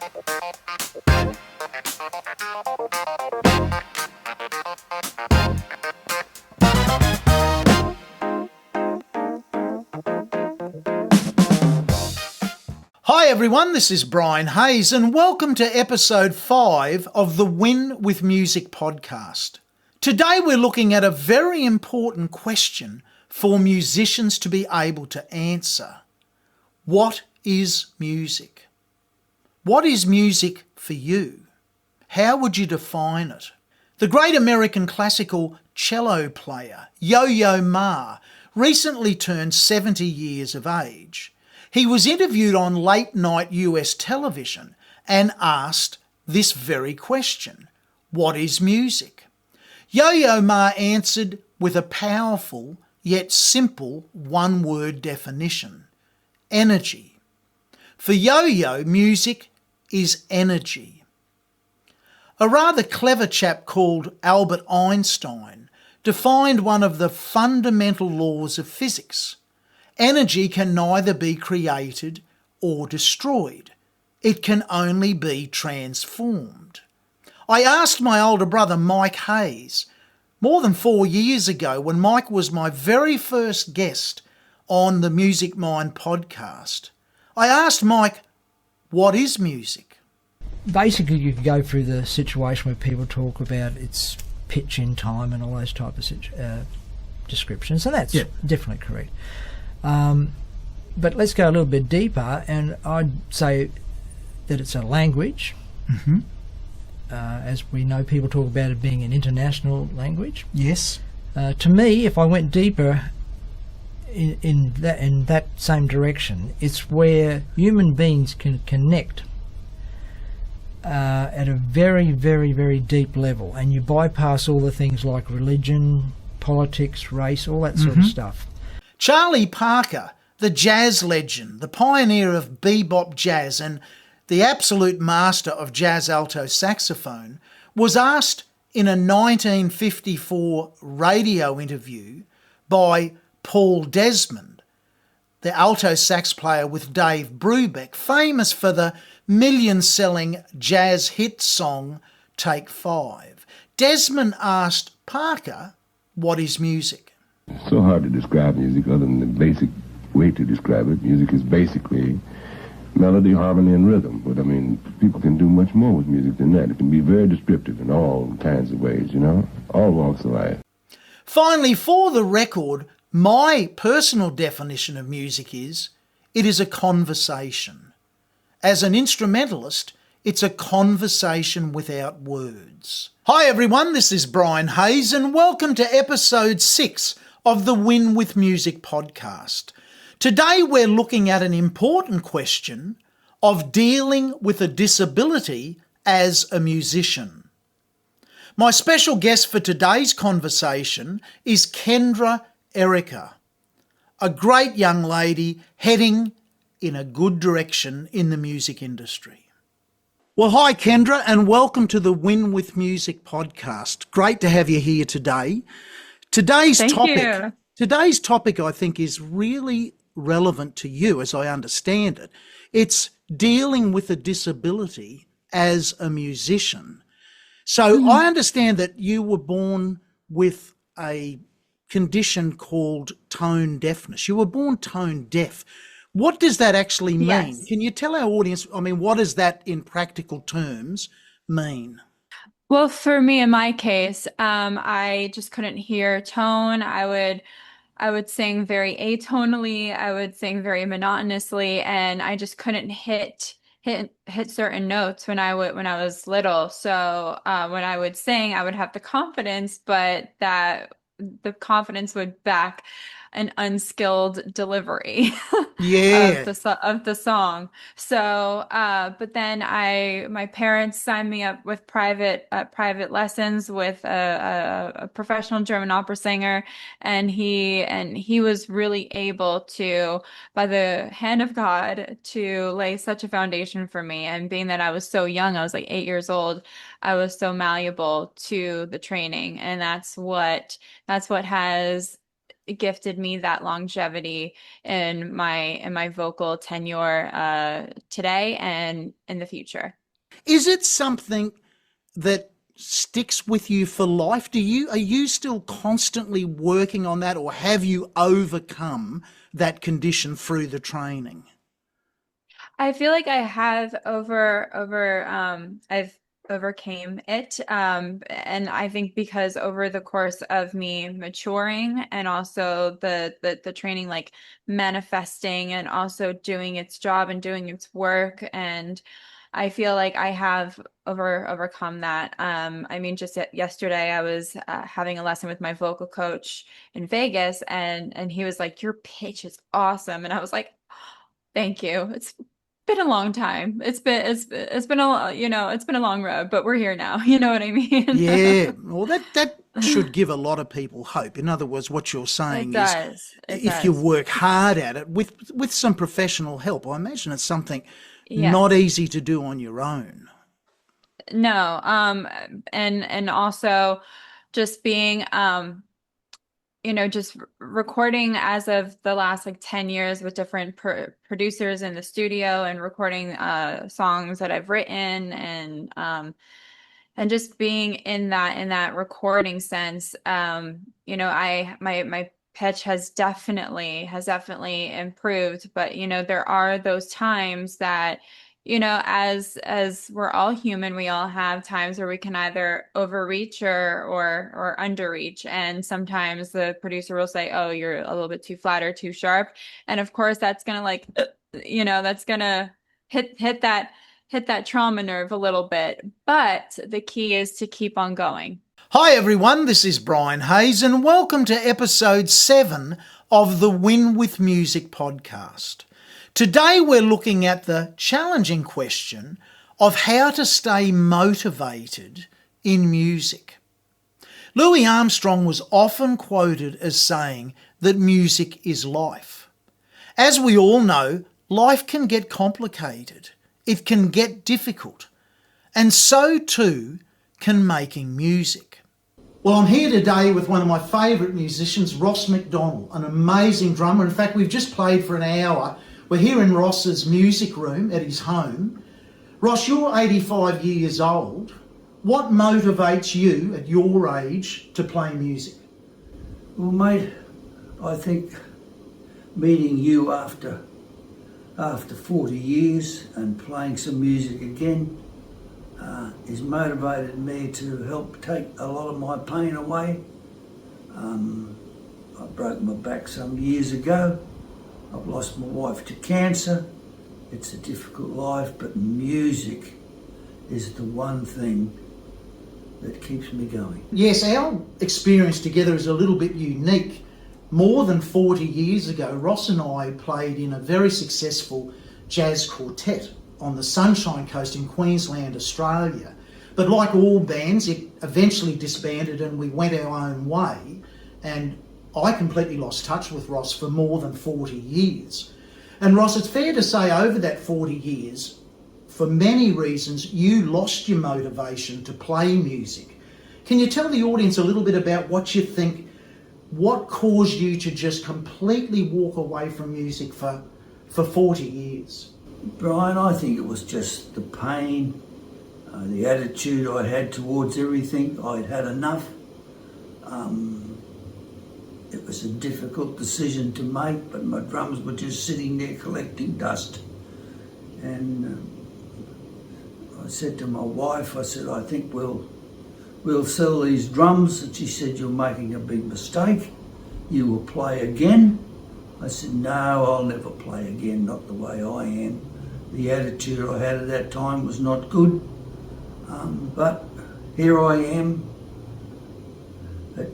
Hi everyone, this is Brian Hayes and welcome to episode 5 of the Win with Music podcast. Today we're looking at a very important question for musicians to be able to answer. What is music? What is music for you? How would you define it? The great American classical cello player Yo-Yo Ma recently turned 70 years of age. He was interviewed on late-night US television and asked this very question: what is music? Yo-Yo Ma answered with a powerful yet simple one-word definition: energy. For Yo-Yo, music is energy. A rather clever chap called Albert Einstein defined one of the fundamental laws of physics. Energy can neither be created or destroyed. It can only be transformed. I asked my older brother Mike Hayes more than 4 years ago, when Mike was my very first guest on the Music Mind podcast. I asked Mike, what is music? Basically, you could go through the situation where people talk about its pitch in time and all those type of descriptions, and that's definitely correct. But let's go a little bit deeper, and I'd say that it's a language. Mm-hmm. As we know, people talk about it being an international language. Yes. To me, if I went deeper in that same direction, it's where human beings can connect at a very, very, very deep level, and you bypass all the things like religion, politics, race, all that sort of stuff. Charlie Parker, the jazz legend, the pioneer of bebop jazz and the absolute master of jazz alto saxophone, was asked in a 1954 radio interview by Paul Desmond, the alto sax player with Dave Brubeck, famous for the million-selling jazz hit song Take 5. Desmond asked Parker, what is music? It's so hard to describe music other than the basic way to describe it. Music is basically melody, harmony, and rhythm. But, I mean, people can do much more with music than that. It can be very descriptive in all kinds of ways, you know, all walks of life. Finally, for the record, my personal definition of music is, it is a conversation. As an instrumentalist, it's a conversation without words. Hi everyone, this is Brian Hayes and welcome to episode 6 of the Win with Music podcast. Today we're looking at an important question of dealing with a disability as a musician. My special guest for today's conversation is Kendra Erica, a great young lady heading in a good direction in the music industry. Well, hi Kendra, and welcome to the Win with Music podcast. Great to have you here today. Today's topic, I think, is really relevant to you, as I understand it. It's dealing with a disability as a musician. So I understand that you were born with a condition called tone deafness. You were born tone deaf. What does that actually mean? Yes. Can you tell our audience, what does that in practical terms mean? Well, for me, in my case, I just couldn't hear tone. I would sing very atonally. I would sing very monotonously, and I just couldn't hit certain notes when I was little. So when I would sing, I would have the confidence, but that the confidence would back an unskilled delivery of the song. So, but then my parents signed me up with private lessons with a professional German opera singer, and he was really able to, by the hand of God, to lay such a foundation for me. And being that I was so young, I was like 8 years old, I was so malleable to the training, and that's what has gifted me that longevity in my vocal tenure today and in the future. Is it something that sticks with you for life? Are you still constantly working on that, or have you overcome that condition through the training? I feel like I have I've overcame it. And I think because over the course of me maturing and also the training, like manifesting and also doing its job and doing its work, and I feel like I have overcome that. I mean, just yesterday I was having a lesson with my vocal coach in Vegas, and he was like, "Your pitch is awesome," and I was like, "Thank you." It's been a long time. It's been it's been a long road, but we're here now. You know what I mean? Yeah, well, that should give a lot of people hope. In other words, what you're saying is, if you work hard at it with some professional help, I imagine it's something not easy to do on your own. No, and also just being just recording as of the last like 10 years with different producers in the studio and recording songs that I've written, and just being in that recording sense. My pitch has definitely improved, but there are those times that as we're all human, we all have times where we can either overreach or underreach. And sometimes the producer will say, "Oh, you're a little bit too flat or too sharp." And of course that's gonna that's gonna hit that trauma nerve a little bit. But the key is to keep on going. Hi everyone, this is Brian Hayes and welcome to episode 7 of the Win with Music podcast. Today we're looking at the challenging question of how to stay motivated in music. Louis Armstrong was often quoted as saying that music is life. As we all know, life can get complicated, it can get difficult, and so too can making music. Well, I'm here today with one of my favourite musicians, Ross McDonald, an amazing drummer. In fact, we've just played for an hour. We're here in Ross's music room at his home. Ross, you're 85 years old. What motivates you at your age to play music? Well, mate, I think meeting you after 40 years and playing some music again has motivated me to help take a lot of my pain away. I broke my back some years ago. I've lost my wife to cancer. It's a difficult life, but music is the one thing that keeps me going. Yes, our experience together is a little bit unique. More than 40 years ago, Ross and I played in a very successful jazz quartet on the Sunshine Coast in Queensland, Australia. But like all bands, it eventually disbanded and we went our own way. And I completely lost touch with Ross for more than 40 years. And Ross, it's fair to say over that 40 years, for many reasons, you lost your motivation to play music. Can you tell the audience a little bit about what you think, what caused you to just completely walk away from music for 40 years? Brian, I think it was just the pain, the attitude I had towards everything. I'd had enough. It was a difficult decision to make, but my drums were just sitting there collecting dust. And I said to my wife, I said, "I think we'll sell these drums." And she said, "You're making a big mistake. You will play again." I said, "No, I'll never play again, not the way I am." The attitude I had at that time was not good. But here I am at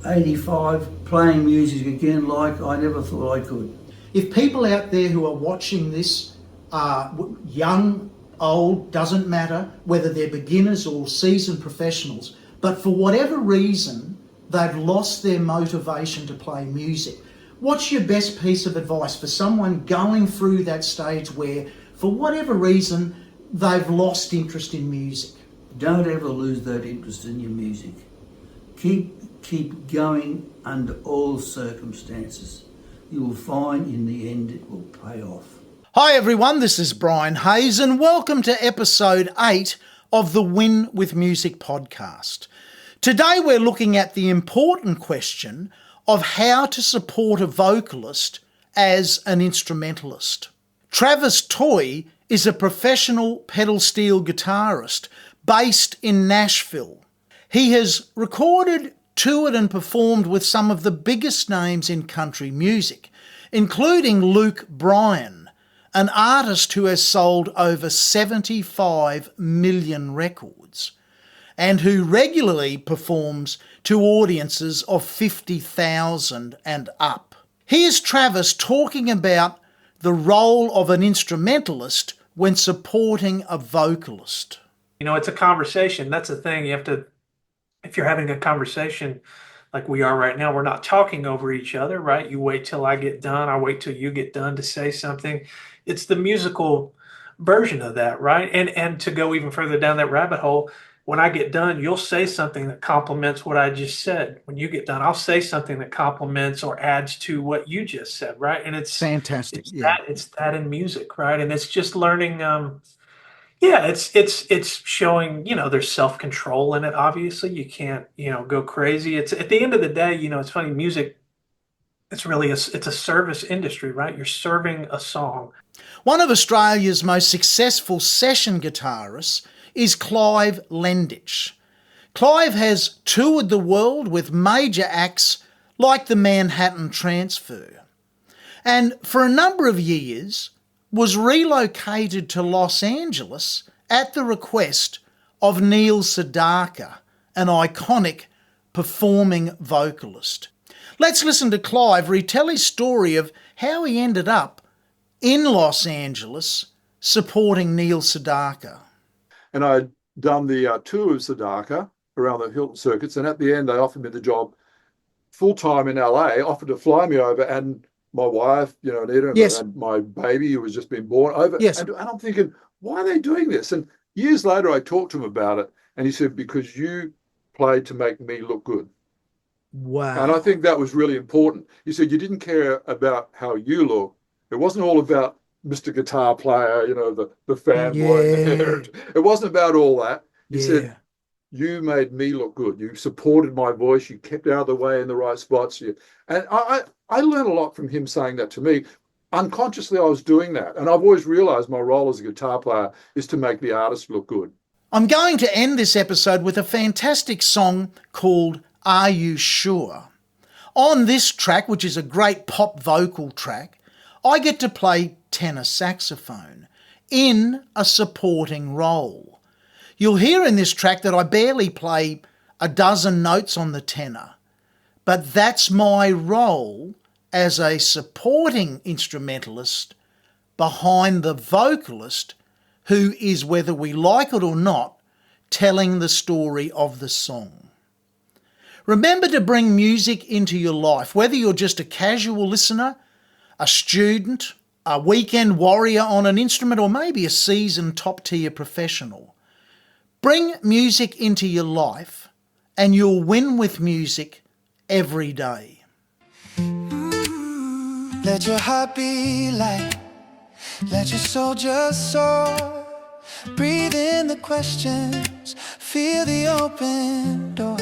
85 playing music again like I never thought I could. If people out there who are watching this are young, old, doesn't matter, whether they're beginners or seasoned professionals, but for whatever reason they've lost their motivation to play music, what's your best piece of advice for someone going through that stage where, for whatever reason, they've lost interest in music? Don't ever lose that interest in your music. Keep going under all circumstances. You will find in the end it will pay off. Hi everyone, this is Brian Hayes and welcome to episode 8 of the Win with Music podcast. Today we're looking at the important question of how to support a vocalist as an instrumentalist. Travis Toy is a professional pedal steel guitarist based in Nashville. He has recorded, toured and performed with some of the biggest names in country music, including Luke Bryan, an artist who has sold over 75 million records and who regularly performs to audiences of 50,000 and up. Here's Travis talking about the role of an instrumentalist when supporting a vocalist. You know, it's a conversation. That's the thing. You have to, if you're having a conversation like we are right now, we're not talking over each other, right? You wait till I get done. I wait till you get done to say something. It's the musical version of that, right? And to go even further down that rabbit hole, when I get done, you'll say something that complements what I just said. When you get done, I'll say something that complements or adds to what you just said, right? And it's fantastic. It's that in music, right? And it's just learning. It's showing. You know, there's self-control in it. Obviously, you can't go crazy. It's at the end of the day. It's funny. Music. It's really it's a service industry, right? You're serving a song. One of Australia's most successful session guitarists is Clive Lendich. Clive has toured the world with major acts like the Manhattan Transfer, and for a number of years was relocated to Los Angeles at the request of Neil Sedaka, an iconic performing vocalist. Let's listen to Clive retell his story of how he ended up in Los Angeles supporting Neil Sedaka. And I'd done the tour of Sedaka around the Hilton circuits, and at the end they offered me the job full-time in LA, offered to fly me over, and my wife, Anita, yes, and my baby who was just been born over. Yes. And I'm thinking, why are they doing this? And years later I talked to him about it, and he said, because you played to make me look good. Wow. And I think that was really important. He said, you didn't care about how you look. It wasn't all about Mr. Guitar Player, the fanboy. Yeah. It wasn't about all that. He Yeah. said, you made me look good. You supported my voice. You kept out of the way in the right spots. And I learned a lot from him saying that to me. Unconsciously, I was doing that. And I've always realized my role as a guitar player is to make the artist look good. I'm going to end this episode with a fantastic song called Are You Sure? On this track, which is a great pop vocal track, I get to play tenor saxophone in a supporting role. You'll hear in this track that I barely play a dozen notes on the tenor, but that's my role as a supporting instrumentalist behind the vocalist who is, whether we like it or not, telling the story of the song. Remember to bring music into your life, whether you're just a casual listener, a student, a weekend warrior on an instrument, or maybe a seasoned top-tier professional. Bring music into your life and you'll win with music every day. Let your heart be light. Let your soul just soar. Breathe in the questions. Feel the open door.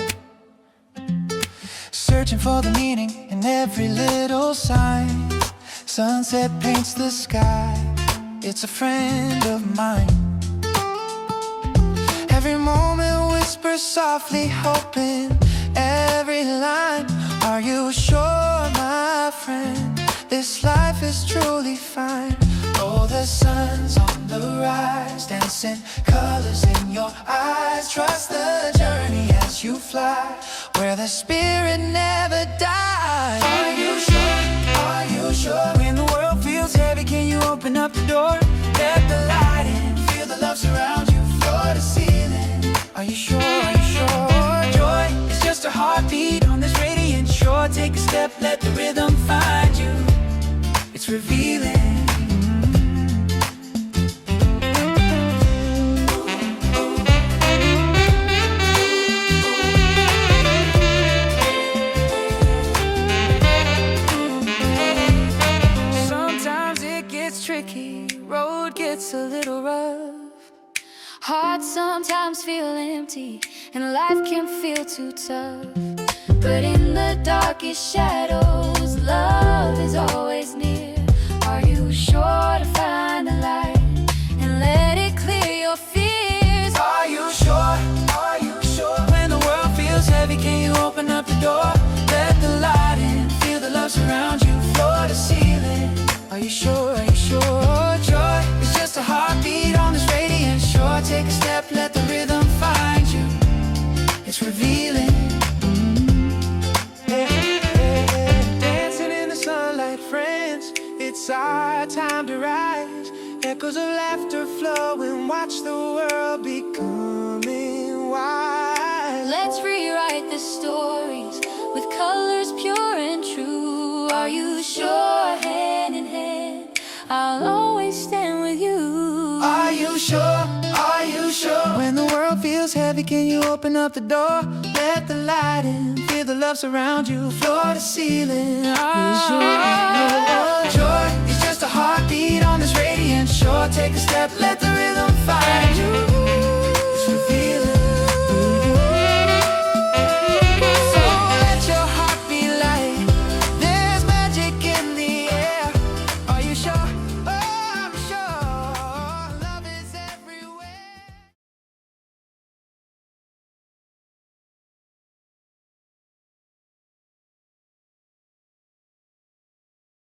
Searching for the meaning in every little sign. Sunset paints the sky. It's a friend of mine. Every moment whispers softly, hoping every line. Are you sure, my friend? This life is truly fine. Oh, the sun's on the rise, dancing colors in your eyes. Trust the journey as you fly, where the spirit never dies. Are you sure? Are you sure? When the world feels heavy, can you open up the door? Let the light in, feel the love surround you, floor to ceiling. Are you sure? Are you sure? Joy is just a heartbeat on this radiant shore. Take a step, let the rhythm find you. It's revealing. it's a little rough. Hearts sometimes feel empty, and life can feel too tough. But in the darkest shadows, love is always near. Are you sure to find the light and let it clear your fears? Are you sure? Are you sure? When the world feels heavy, can you open up the door? Let the light in, feel the love surround you, floor to ceiling. Are you sure? Are you sure? Joy is just a heartbeat on this radiant shore. Take a step, let the rhythm find you. It's revealing. Dancing in the sunlight, friends. It's our time to rise. Echoes of laughter flow and watch the world becoming wise. Let's rewrite the stories with colors pure and true. Are you sure? Hand in hand, I'll always stand with you. Are you sure? Are you sure? When the world feels heavy, can you open up the door? Let the light in, feel the love surround you, floor to ceiling. Are you sure? Joy is just a heartbeat on this radiant shore. Take a step, let the